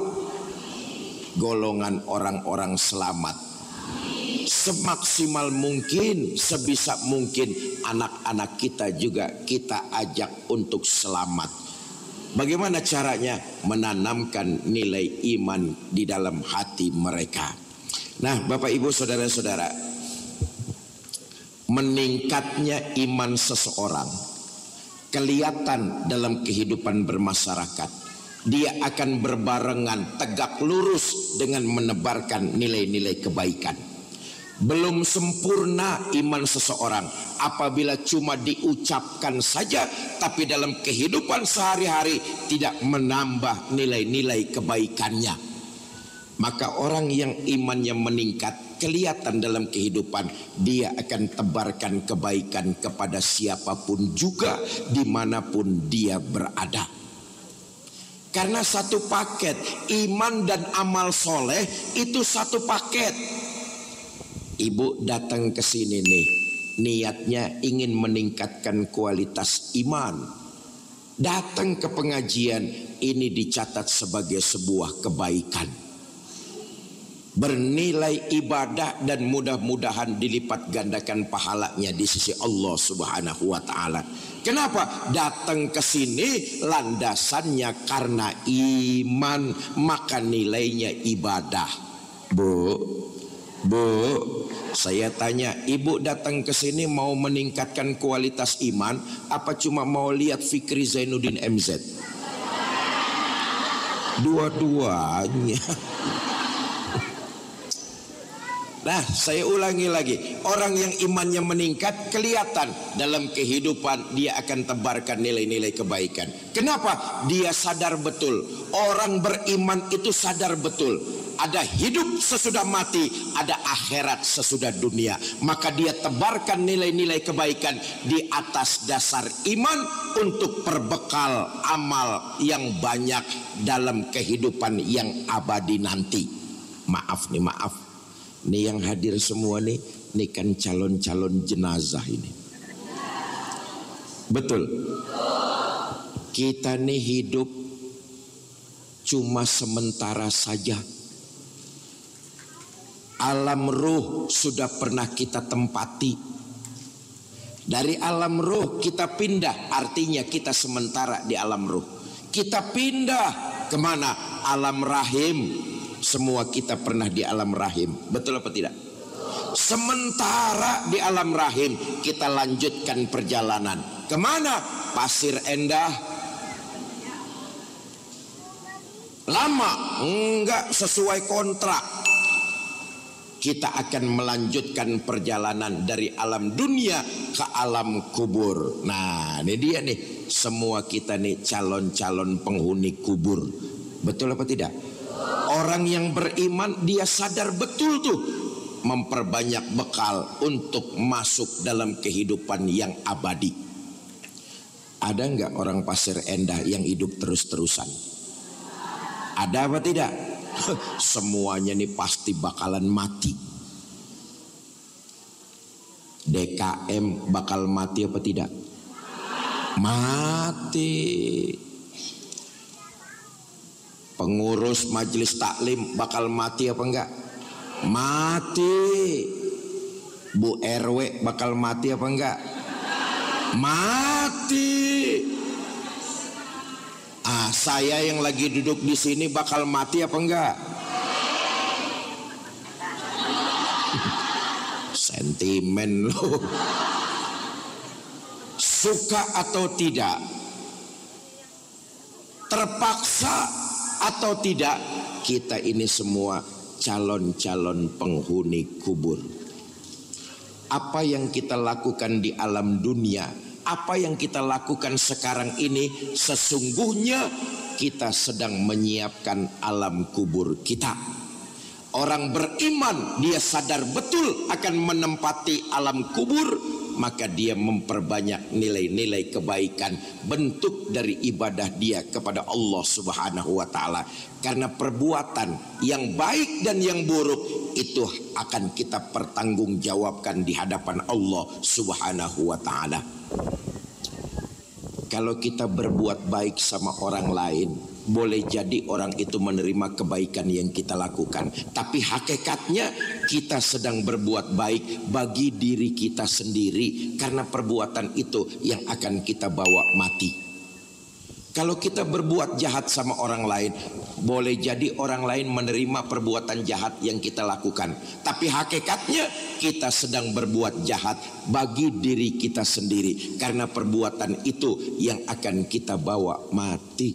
golongan orang-orang selamat. Semaksimal mungkin, sebisa mungkin anak-anak kita juga kita ajak untuk selamat. Bagaimana caranya? Menanamkan nilai iman di dalam hati mereka. Nah, Bapak Ibu saudara-saudara, meningkatnya iman seseorang kelihatan dalam kehidupan bermasyarakat. Dia akan berbarengan tegak lurus dengan menebarkan nilai-nilai kebaikan. Belum sempurna iman seseorang apabila cuma diucapkan saja, tapi dalam kehidupan sehari-hari tidak menambah nilai-nilai kebaikannya. Maka orang yang imannya meningkat kelihatan dalam kehidupan, dia akan tebarkan kebaikan kepada siapapun juga, dimanapun dia berada. Karena satu paket, iman dan amal soleh itu satu paket. Ibu datang ke sini nih, niatnya ingin meningkatkan kualitas iman. Datang ke pengajian ini dicatat sebagai sebuah kebaikan, bernilai ibadah, dan mudah-mudahan dilipat gandakan pahalanya di sisi Allah Subhanahu wa taala. Kenapa? Datang ke sini landasannya karena iman, maka nilainya ibadah. Bu, saya tanya, ibu datang ke sini mau meningkatkan kualitas iman apa cuma mau lihat Fikri Zainuddin MZ? Dua-duanya. Nah, saya ulangi lagi, orang yang imannya meningkat kelihatan dalam kehidupan, dia akan tebarkan nilai-nilai kebaikan. Kenapa? Dia sadar betul, orang beriman itu sadar betul, ada hidup sesudah mati, ada akhirat sesudah dunia. Maka dia tebarkan nilai-nilai kebaikan di atas dasar iman untuk perbekal amal yang banyak dalam kehidupan yang abadi nanti. Maaf nih, maaf. Nih yang hadir semua nih kan calon-calon jenazah ini. Betul. Kita nih hidup cuma sementara saja. Alam ruh sudah pernah kita tempati. Dari alam ruh kita pindah, artinya kita sementara di alam ruh. Kita pindah kemana? Alam rahim. Semua kita pernah di alam rahim. Betul apa tidak? Sementara di alam rahim kita lanjutkan perjalanan. Kemana? Pasir Endah. Lama? Enggak, sesuai kontrak. Kita akan melanjutkan perjalanan dari alam dunia ke alam kubur. Nah, ini dia nih. Semua kita nih calon-calon penghuni kubur. Betul apa tidak? Orang yang beriman dia sadar betul tuh memperbanyak bekal untuk masuk dalam kehidupan yang abadi. Ada enggak orang Pasir Endah yang hidup terus-terusan? Ada apa tidak? Semuanya nih pasti bakalan mati. DKM bakal mati apa tidak? Mati. Pengurus majelis taklim bakal mati apa enggak? Mati. Bu RW bakal mati apa enggak? Mati. Saya yang lagi duduk di sini bakal mati apa enggak? Sentimen loh. Suka atau tidak, terpaksa atau tidak, kita ini semua calon-calon penghuni kubur. Apa yang kita lakukan di alam dunia, apa yang kita lakukan sekarang ini, sesungguhnya kita sedang menyiapkan alam kubur kita. Orang beriman dia sadar betul akan menempati alam kubur, maka dia memperbanyak nilai-nilai kebaikan, bentuk dari ibadah dia kepada Allah Subhanahu wa taala. Karena perbuatan yang baik dan yang buruk itu akan kita pertanggungjawabkan di hadapan Allah Subhanahu wa taala. Kalau kita berbuat baik sama orang lain, boleh jadi orang itu menerima kebaikan yang kita lakukan, tapi hakikatnya kita sedang berbuat baik bagi diri kita sendiri, karena perbuatan itu yang akan kita bawa mati. Kalau kita berbuat jahat sama orang lain, Boleh jadi orang lain menerima perbuatan jahat yang kita lakukan, tapi hakikatnya kita sedang berbuat jahat bagi diri kita sendiri, karena perbuatan itu yang akan kita bawa mati.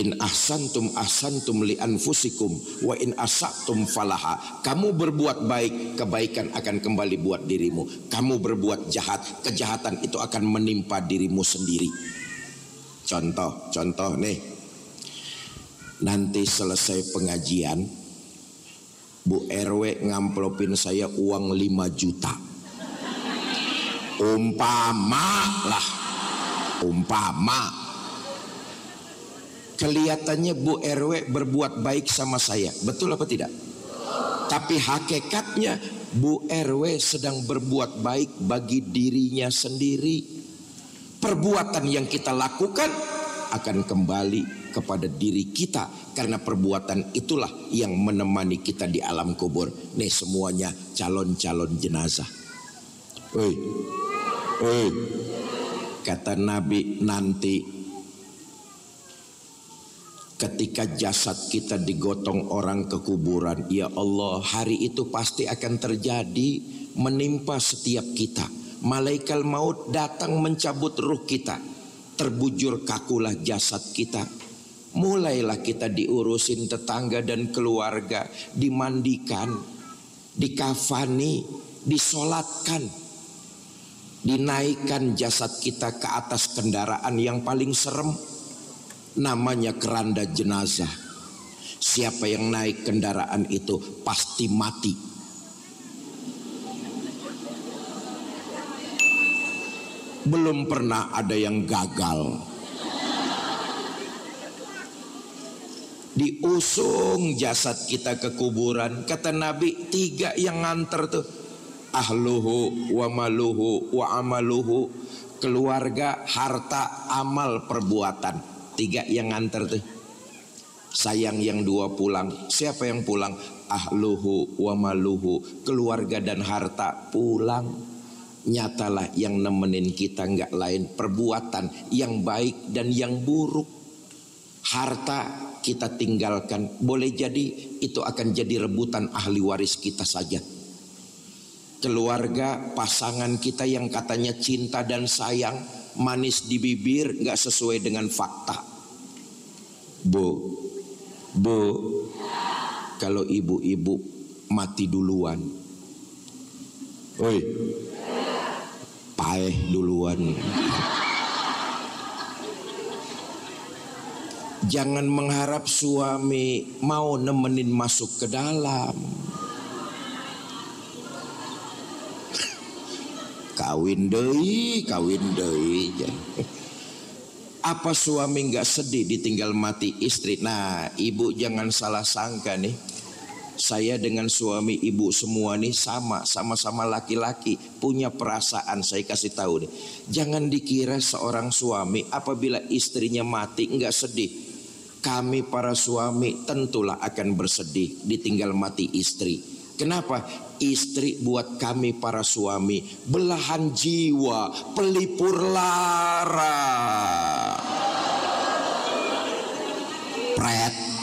In ahsantum ahsantum li anfusikum wa in asatum falaha. Kamu berbuat baik, kebaikan akan kembali buat dirimu. Kamu berbuat jahat, kejahatan itu akan menimpa dirimu sendiri. Contoh nih, nanti selesai pengajian, Bu RW ngamplopin saya uang 5 juta. Umpama kelihatannya Bu RW berbuat baik sama saya, betul apa tidak? Tapi hakikatnya Bu RW sedang berbuat baik bagi dirinya sendiri. Perbuatan yang kita lakukan akan kembali kepada diri kita, karena perbuatan itulah yang menemani kita di alam kubur. Nih semuanya calon-calon jenazah. Kata Nabi, nanti ketika jasad kita digotong orang ke kuburan, ya Allah, hari itu pasti akan terjadi menimpa setiap kita. Malaikat maut datang mencabut ruh kita. Terbujur kakulah jasad kita. Mulailah kita diurusin tetangga dan keluarga, dimandikan, dikafani, disolatkan, dinaikkan jasad kita ke atas kendaraan yang paling serem, namanya keranda jenazah. Siapa yang naik kendaraan itu pasti mati. Belum pernah ada yang gagal. Diusung jasad kita ke kuburan. Kata Nabi, 3 yang nganter tuh, ahluhu wa maluhu wa amaluhu. Keluarga, harta, amal, perbuatan. 3 yang nganter tuh. Sayang yang 2 pulang. Siapa yang pulang? Ahluhu wa maluhu. Keluarga dan harta pulang. Nyatalah yang nemenin kita nggak lain perbuatan yang baik dan yang buruk. Harta kita tinggalkan, boleh jadi itu akan jadi rebutan ahli waris kita saja. Keluarga, pasangan kita yang katanya cinta dan sayang, manis di bibir nggak sesuai dengan fakta. Bu, kalau ibu-ibu mati duluan, paeh duluan. Jangan mengharap suami mau nemenin masuk ke dalam. Kawin deui. Apa suami nggak sedih ditinggal mati istri? Nah, ibu jangan salah sangka nih. Saya dengan suami ibu semua nih sama-sama laki-laki, punya perasaan. Saya kasih tahu nih, jangan dikira seorang suami apabila istrinya mati enggak sedih. Kami para suami tentulah akan bersedih ditinggal mati istri. Kenapa? Istri buat kami para suami belahan jiwa, pelipur lara. Pret.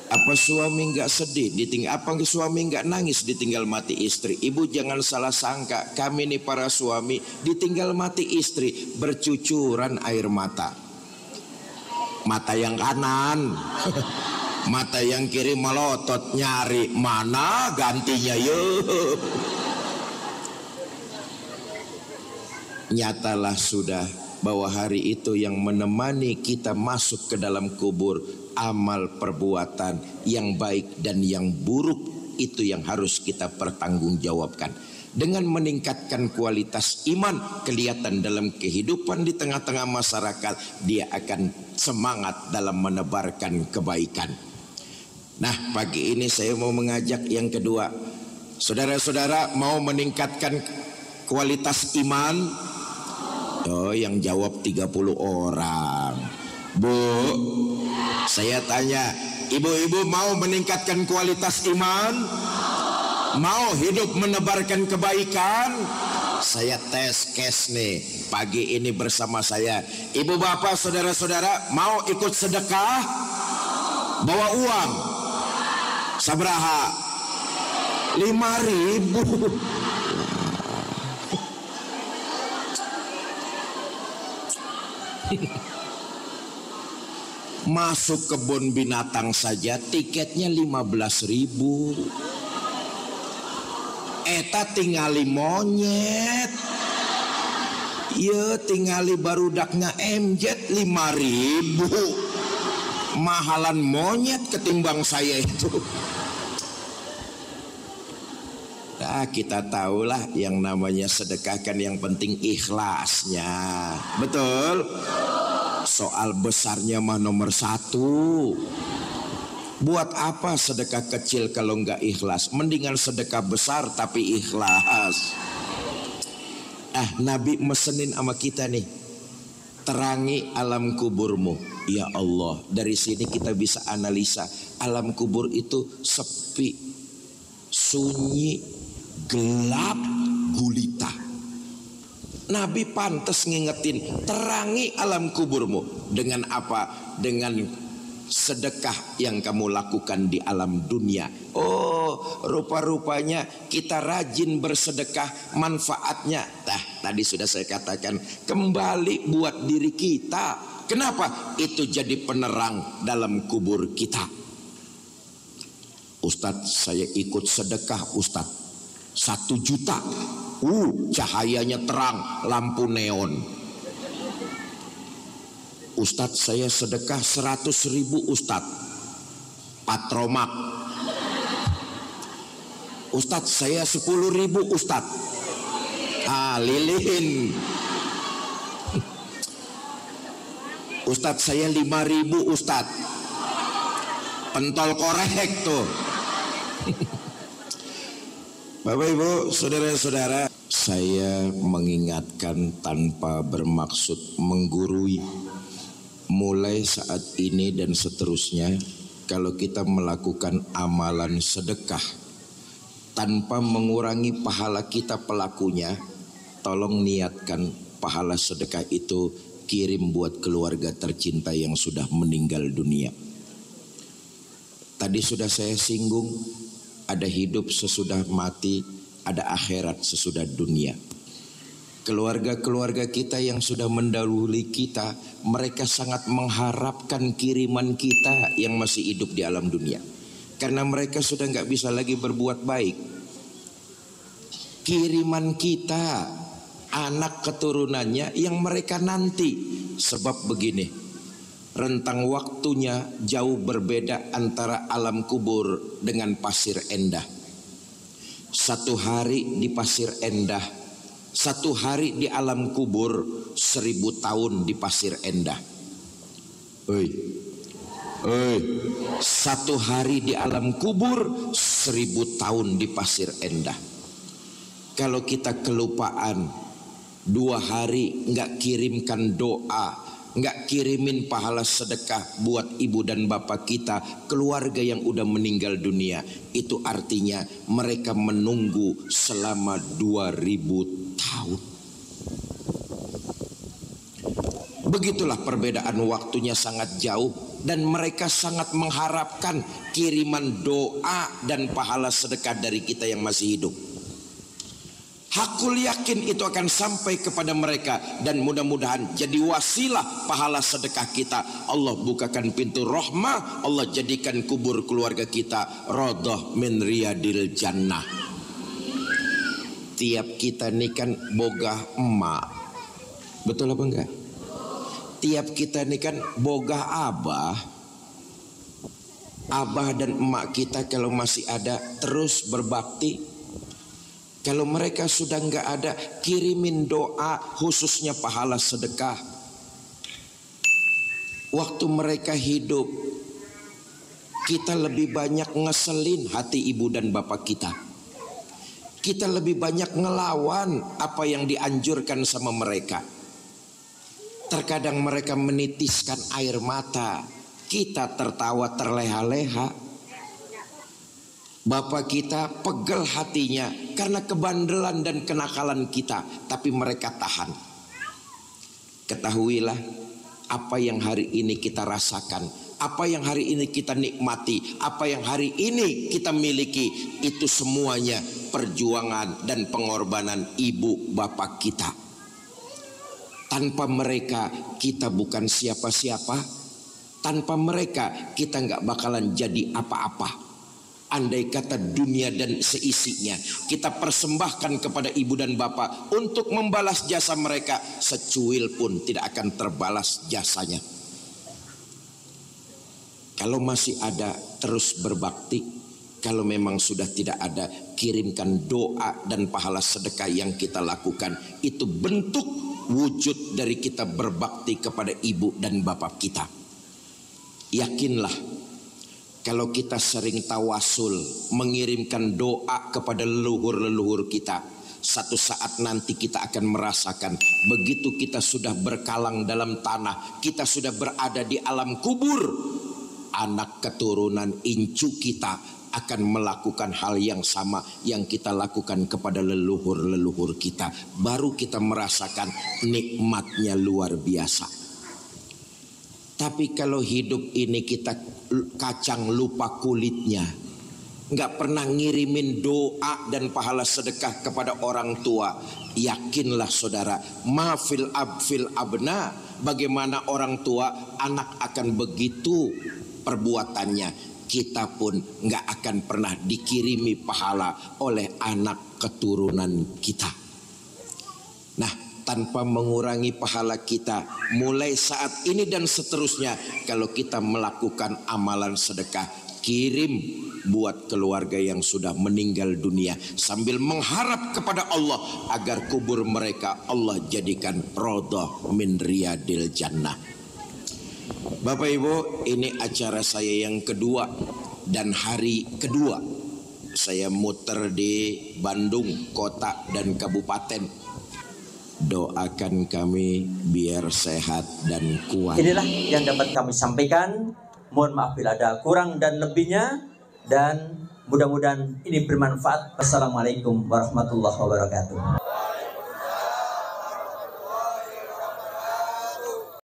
Apa suami nggak sedih ditinggal? Apa suami nggak nangis ditinggal mati istri? Ibu jangan salah sangka, kami nih para suami ditinggal mati istri bercucuran air mata. Mata yang kanan, mata yang kiri melotot nyari mana gantinya yuk. Nyatalah sudah bahwa hari itu yang menemani kita masuk ke dalam kubur, amal perbuatan yang baik dan yang buruk itu yang harus kita pertanggungjawabkan. Dengan meningkatkan kualitas iman, kelihatan dalam kehidupan di tengah-tengah masyarakat, dia akan semangat dalam menebarkan kebaikan. Nah, pagi ini saya mau mengajak yang kedua. Saudara-saudara mau meningkatkan kualitas iman? Oh, yang jawab 30 orang. Bu, saya tanya, ibu-ibu mau meningkatkan kualitas iman? Mau hidup menebarkan kebaikan? Saya tes cash nih pagi ini bersama saya. Ibu bapak saudara-saudara mau ikut sedekah? Bawa uang sabaraha? 5.000. Masuk kebun binatang saja tiketnya 15.000. Eta tingali monyet, ya tingali barudaknya MZ 5.000. Mahalan monyet ketimbang saya itu. Nah, kita tahulah yang namanya sedekah kan yang penting ikhlasnya. Betul? Soal besarnya mah nomor 1. Buat apa sedekah kecil kalau nggak ikhlas? Mendingan sedekah besar tapi ikhlas. Nabi mesenin sama kita nih, terangi alam kuburmu. Ya Allah, dari sini kita bisa analisa alam kubur itu sepi, sunyi, gelap, gulita. Nabi pantas ngingetin, terangi alam kuburmu. Dengan apa? Dengan sedekah yang kamu lakukan di alam dunia. Oh, rupa-rupanya kita rajin bersedekah, manfaatnya tadi sudah saya katakan kembali buat diri kita. Kenapa? Itu jadi penerang dalam kubur kita. Ustadz, saya ikut sedekah Ustadz 1 juta. Cahayanya terang, lampu neon. Ustadz, saya sedekah 100.000 Ustadz, patromak. Ustadz, saya 10.000 Ustadz, lilin. Ustadz, saya 5.000 Ustadz, pentol korek tuh. Bapak Ibu, saudara-saudara, saya mengingatkan tanpa bermaksud menggurui. Mulai saat ini dan seterusnya, kalau kita melakukan amalan sedekah tanpa mengurangi pahala kita pelakunya, tolong niatkan pahala sedekah itu kirim buat keluarga tercinta yang sudah meninggal dunia. Tadi sudah saya singgung, ada hidup sesudah mati, ada akhirat sesudah dunia. Keluarga-keluarga kita yang sudah mendahului kita, mereka sangat mengharapkan kiriman kita yang masih hidup di alam dunia. Karena mereka sudah nggak bisa lagi berbuat baik. Kiriman kita, anak keturunannya yang mereka nanti. Sebab begini, rentang waktunya jauh berbeda antara alam kubur dengan pasir endah. 1 hari di pasir endah, 1 hari di alam kubur, 1000 tahun di pasir endah. 1 hari di alam kubur, 1000 tahun di pasir endah. Kalau kita kelupaan 2 hari nggak kirimkan doa, nggak kirimin pahala sedekah buat ibu dan bapak kita, keluarga yang udah meninggal dunia, itu artinya mereka menunggu selama 2000 tahun. Begitulah perbedaan waktunya sangat jauh, dan mereka sangat mengharapkan kiriman doa dan pahala sedekah dari kita yang masih hidup. Hakul yakin itu akan sampai kepada mereka, dan mudah-mudahan jadi wasilah pahala sedekah kita. Allah bukakan pintu rahmah, Allah jadikan kubur keluarga kita radhah min riyadil jannah. Tiap kita ini kan boga emak, betul apa enggak? Tiap kita ini kan boga abah. Abah dan emak kita kalau masih ada terus berbakti. Kalau mereka sudah enggak ada, kirimin doa, khususnya pahala sedekah. Waktu mereka hidup, kita lebih banyak ngeselin hati ibu dan bapak kita. Kita lebih banyak ngelawan apa yang dianjurkan sama mereka. Terkadang mereka menitiskan air mata, kita tertawa terleha-leha. Bapak kita pegel hatinya karena kebandelan dan kenakalan kita, tapi mereka tahan. Ketahuilah, apa yang hari ini kita rasakan, apa yang hari ini kita nikmati, apa yang hari ini kita miliki, itu semuanya perjuangan dan pengorbanan ibu bapak kita. Tanpa mereka kita bukan siapa-siapa. Tanpa mereka kita nggak bakalan jadi apa-apa. Andai kata dunia dan seisinya kita persembahkan kepada ibu dan bapak untuk membalas jasa mereka, secuil pun tidak akan terbalas jasanya. Kalau masih ada, terus berbakti. Kalau memang sudah tidak ada, kirimkan doa dan pahala sedekah yang kita lakukan. Itu bentuk wujud dari kita berbakti kepada ibu dan bapak kita. Yakinlah, kalau kita sering tawasul, mengirimkan doa kepada leluhur-leluhur kita, satu saat nanti kita akan merasakan, begitu kita sudah berkalang dalam tanah, kita sudah berada di alam kubur, anak keturunan incu kita akan melakukan hal yang sama yang kita lakukan kepada leluhur-leluhur kita. Baru kita merasakan nikmatnya luar biasa. Tapi kalau hidup ini kita kacang lupa kulitnya, nggak pernah ngirimin doa dan pahala sedekah kepada orang tua, yakinlah saudara, mafil abfil abna, bagaimana orang tua, anak akan begitu perbuatannya. Kita pun nggak akan pernah dikirimi pahala oleh anak keturunan kita. Nah, tanpa mengurangi pahala kita, mulai saat ini dan seterusnya, kalau kita melakukan amalan sedekah, kirim buat keluarga yang sudah meninggal dunia, sambil mengharap kepada Allah agar kubur mereka Allah jadikan radha min riyadil jannah. Bapak Ibu, ini acara saya yang kedua dan hari kedua saya muter di Bandung kota dan kabupaten. Doakan kami biar sehat dan kuat. Inilah yang dapat kami sampaikan. Mohon maaf bila ada kurang dan lebihnya, dan mudah-mudahan ini bermanfaat. Wassalamualaikum warahmatullahi wabarakatuh.